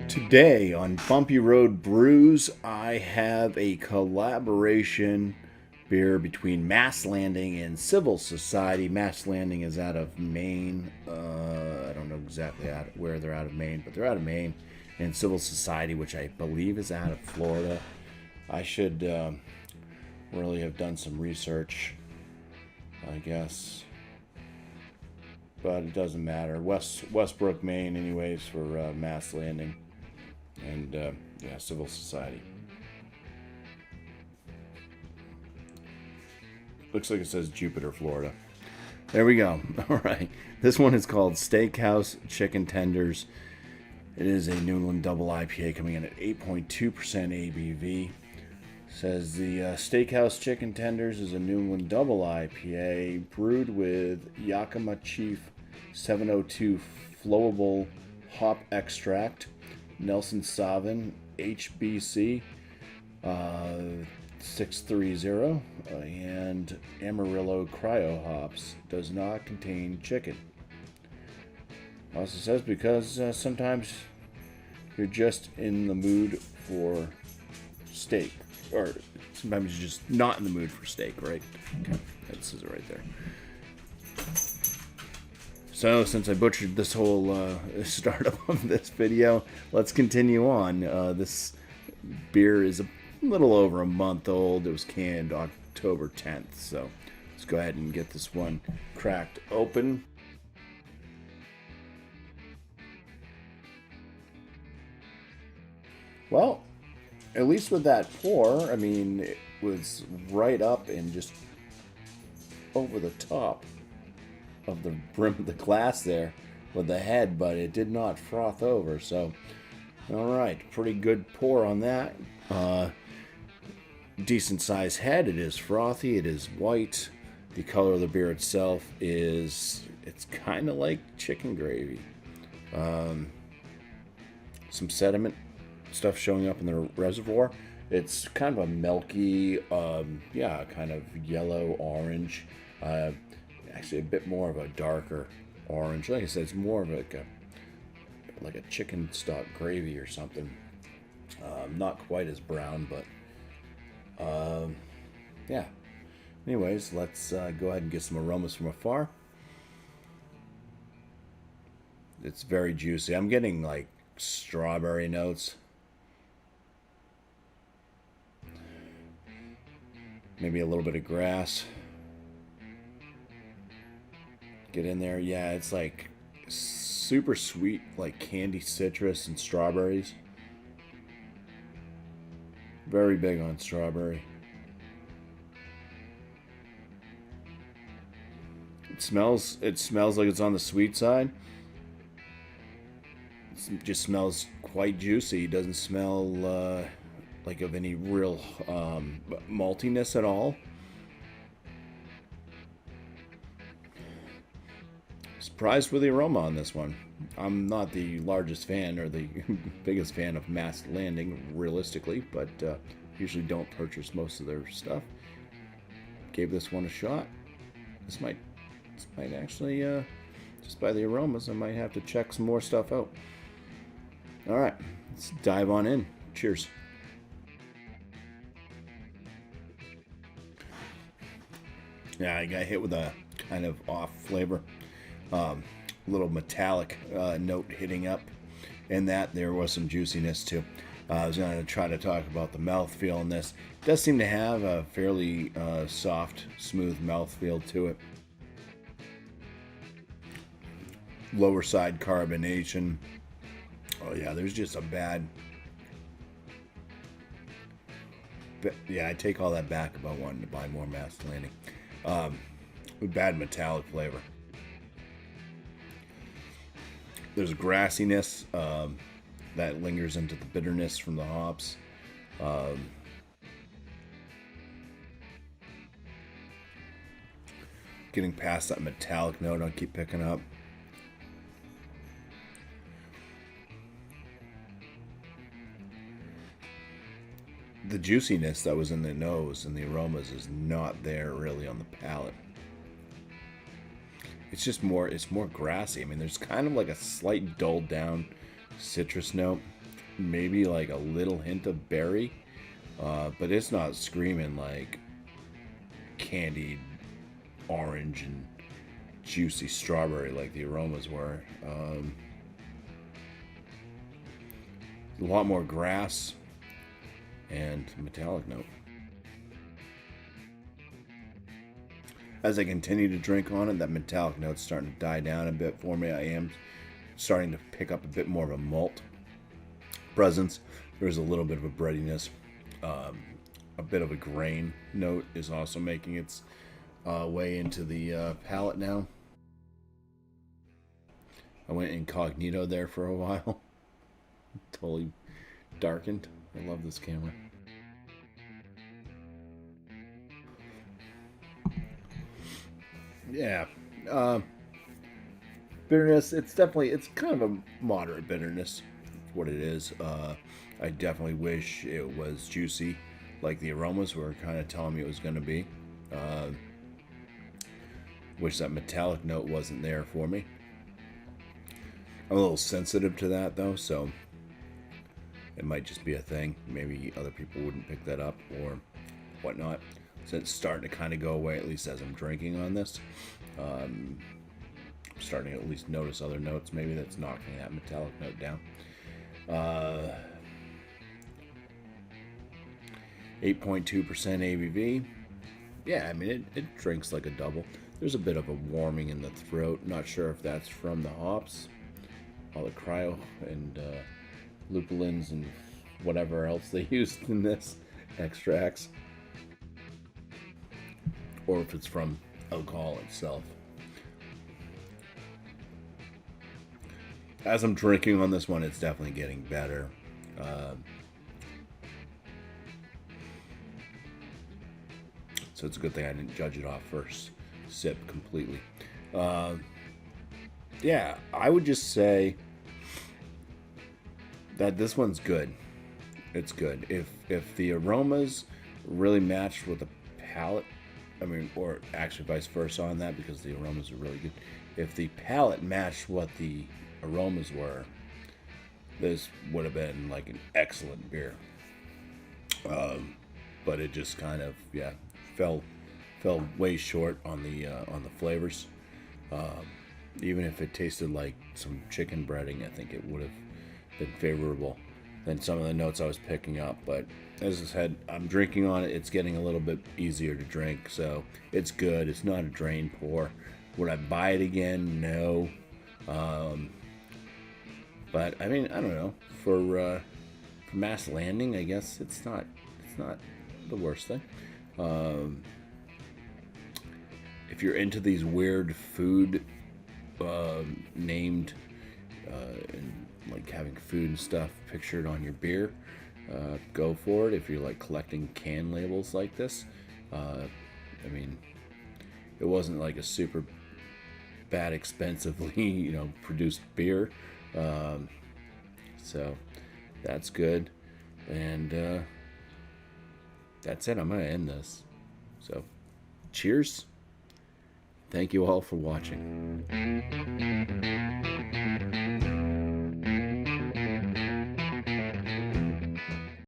Today on Bumpy Road Brews, I have a collaboration beer between Mast Landing and Civil Society. Mast Landing is out of Maine. I don't know exactly where they're out of Maine, but they're out of Maine. And Civil Society, which I believe is out of Florida. I should really have done some research, I guess. But it doesn't matter. Westbrook, Maine, anyways, for Mast Landing. And yeah, Civil Society. Looks like it says Jupiter, Florida. There we go. All right. This one is called Steakhouse Chicken Tenders. It is a New England Double IPA coming in at 8.2% ABV. Says the Steakhouse Chicken Tenders is a New England Double IPA brewed with Yakima Chief 702 Flowable Hop Extract, Nelson Sauvin HBC 630, and Amarillo Cryo Hops. Does not contain chicken. Also says because sometimes you're just in the mood for steak. Or sometimes you're just not in the mood for steak, right? Okay, that says it right there. So, since I butchered this whole startup of this video, let's continue on. This beer is a little over a month old. It was canned October 10th, so let's go ahead and get this one cracked open. Well, at least with that pour, I mean, it was right up and just over the top of the brim of the glass there with the head, but it did not froth over. So, all right, pretty good pour on that. Decent size head. It is frothy. It is white. The color of the beer itself is, it's kind of like chicken gravy. Some sediment stuff showing up in the reservoir. It's kind of a milky, yeah, kind of yellow orange. Actually, a bit more of a darker orange. Like I said, it's more of like a chicken stock gravy or something. Not quite as brown, but yeah. Anyways, let's go ahead and get some aromas from afar. It's very juicy. I'm getting like strawberry notes. Maybe a little bit of grass. Get in there. Yeah, it's like super sweet, like candy citrus and strawberries. Very big on strawberry. It smells like it's on the sweet side. It just smells quite juicy. It doesn't smell like of any real maltiness at all. Surprised with the aroma on this one. I'm not the largest fan or the biggest fan of Mast Landing, realistically, but usually don't purchase most of their stuff. Gave this one a shot. This might actually, just by the aromas, I might have to check some more stuff out. All right, let's dive on in. Cheers. Yeah, I got hit with a kind of off flavor. Little metallic note hitting up, and that there was some juiciness too. I was going to try to talk about the mouthfeel in this. It does seem to have a fairly soft, smooth mouthfeel to it. Lower side carbonation. Oh yeah, there's just a bad. But yeah, I take all that back about wanting to buy more Mast Landing. Bad metallic flavor. There's grassiness that lingers into the bitterness from the hops. Getting past that metallic note I keep picking up. The juiciness that was in the nose and the aromas is not there really on the palate. It's just more, it's more grassy. I mean, there's kind of like a slight dulled down citrus note. maybe like a little hint of berry, but it's not screaming like candied orange and juicy strawberry like the aromas were. A lot more grass and metallic note. As I continue to drink on it, that metallic note's starting to die down a bit for me. I am starting to pick up a bit more of a malt presence. There's a little bit of a breadiness. A bit of a grain note is also making its way into the palate now. I went incognito there for a while. Totally darkened. I love this camera. Yeah. Bitterness, it's kind of a moderate bitterness. It's what it is. I definitely wish it was juicy, like the aromas were kind of telling me it was going to be. Wish that metallic note wasn't there for me. I'm a little sensitive to that, though, so it might just be a thing. Maybe other people wouldn't pick that up or whatnot. So it's starting to kind of go away, at least as I'm drinking on this. I'm starting to at least notice other notes, maybe that's knocking that metallic note down. 8.2% ABV. Yeah, I mean, it drinks like a double. There's a bit of a warming in the throat. Not sure if that's from the hops, all the cryo and lupulins and whatever else they used in this extracts, or if it's from alcohol itself. As I'm drinking on this one, it's definitely getting better. So it's a good thing I didn't judge it off first sip completely. Yeah, I would just say that this one's good. It's good. If the aromas really matched with the palate, I mean, or actually vice versa on that, because the aromas are really good. If the palate matched what the aromas were, this would have been like an excellent beer. But it just kind of, yeah, fell way short on the flavors. Even if it tasted like some chicken breading, I think it would have been favorable than some of the notes I was picking up. But as I said, I'm drinking on it. It's getting a little bit easier to drink, so it's good. It's not a drain pour. Would I buy it again? No. But I mean, I don't know. For Mast Landing, I guess it's not the worst thing. If you're into these weird food named and like having food and stuff pictured on your beer, go for it. If you're like collecting can labels like this, I mean, it wasn't like a super bad expensively produced beer, so that's good. And that's it. I'm gonna end this. So cheers. Thank you all for watching.